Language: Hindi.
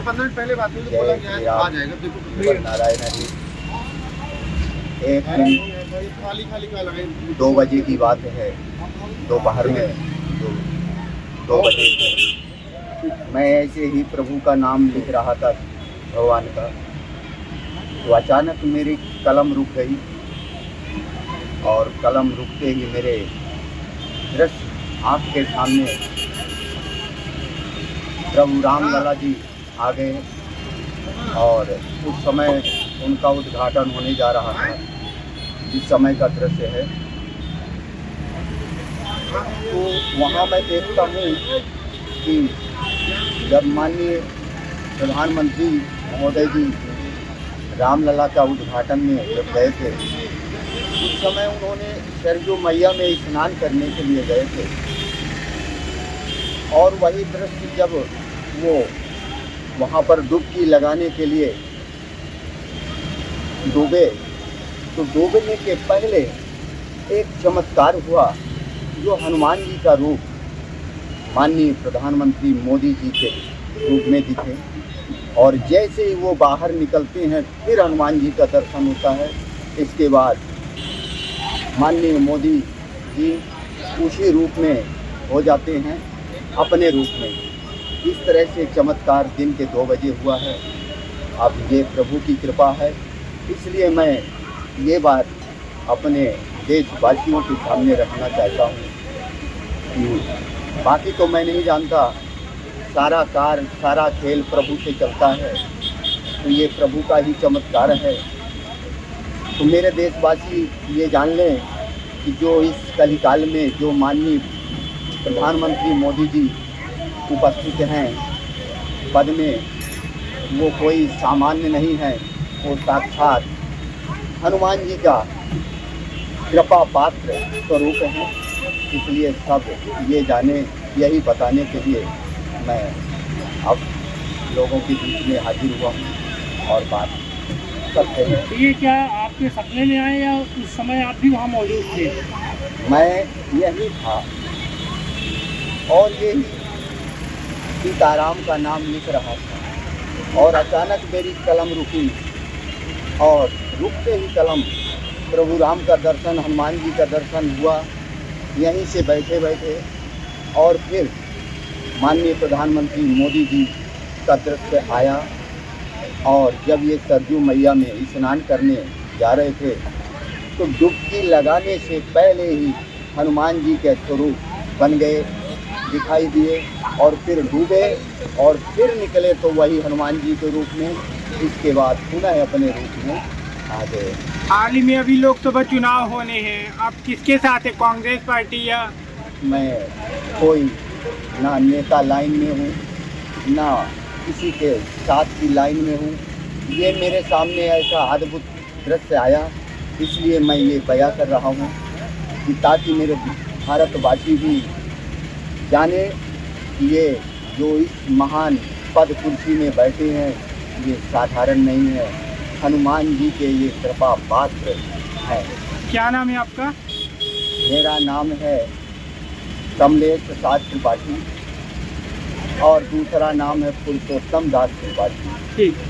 हमारे 15 मिनट पहले बात हुई तो बोला कि आ जाएगा। देखो नारायण हरि। एक दिन खाली खाली का लगे 2 बजे की बात है, दोपहर में 2 बजे मैं ऐसे ही प्रभु का नाम लिख रहा था, भगवान का, तो अचानक मेरी कलम रुक गई और कलम रुकते ही मेरे दृश्य आँख के सामने प्रभु रामलला जी आ गए और उस समय उनका उद्घाटन होने जा रहा था। जिस समय का दृश्य है तो वहाँ मैं देखता हूँ कि जब माननीय प्रधानमंत्री महोदय जी रामलला का उद्घाटन में जब गए थे, उस समय उन्होंने सरयू मैया में स्नान करने के लिए गए थे और वही दृश्य जब वो वहाँ पर डुबकी लगाने के लिए डूबे तो डूबने के पहले एक चमत्कार हुआ, जो हनुमान जी का रूप माननीय प्रधानमंत्री मोदी जी के रूप में दिखे और जैसे ही वो बाहर निकलते हैं फिर हनुमान जी का दर्शन होता है। इसके बाद माननीय मोदी जी उसी रूप में हो जाते हैं, अपने रूप में। इस तरह से चमत्कार दिन के 2 बजे हुआ है। अब ये प्रभु की कृपा है, इसलिए मैं ये बात अपने देशवासियों के सामने रखना चाहता हूँ कि बाकी तो मैं नहीं जानता, सारा कार्य सारा खेल प्रभु से चलता है, तो ये प्रभु का ही चमत्कार है। तो मेरे देशवासी ये जान लें कि जो इस कलिकाल में जो माननीय प्रधानमंत्री मोदी जी उपस्थित हैं पद में, वो कोई सामान्य नहीं है, वो साक्षात हनुमान जी का कृपा पात्र स्वरूप हैं। इसलिए सब ये जाने, यही बताने के लिए मैं अब लोगों के बीच में हाजिर हुआ हूँ और बात करते हैं। ये क्या आपके सपने में आए या उस समय आप भी वहाँ मौजूद थे? मैं यही था और यही सीताराम का नाम लिख रहा था और अचानक मेरी कलम रुकी और रुकते ही कलम प्रभु राम का दर्शन, हनुमान जी का दर्शन हुआ यहीं से बैठे बैठे। और फिर माननीय प्रधानमंत्री मोदी जी का दृश्य आया और जब ये सरयू मैया में स्नान करने जा रहे थे तो डुबकी लगाने से पहले ही हनुमान जी के स्वरूप बन गए, दिखाई दिए और फिर डूबे और फिर निकले तो वही हनुमान जी के रूप में। इसके बाद पुनः अपने रूप में आ गए। हाल ही में अभी लोकसभा चुनाव होने हैं, आप किसके साथ हैं, कांग्रेस पार्टी या? मैं कोई ना नेता लाइन में हूँ ना किसी के साथ की लाइन में हूँ। ये मेरे सामने ऐसा अद्भुत दृश्य आया, इसलिए मैं ये बयां कर रहा हूँ कि ताकि मेरे भारतवासी भी जाने कि ये जो इस महान पद कुर्सी में बैठे हैं ये साधारण नहीं है, हनुमान जी के ये कृपा पात्र है। क्या नाम है आपका? मेरा नाम है कमलेश प्रसाद त्रिपाठी और दूसरा नाम है पुरुषोत्तम दास त्रिपाठी। ठीक।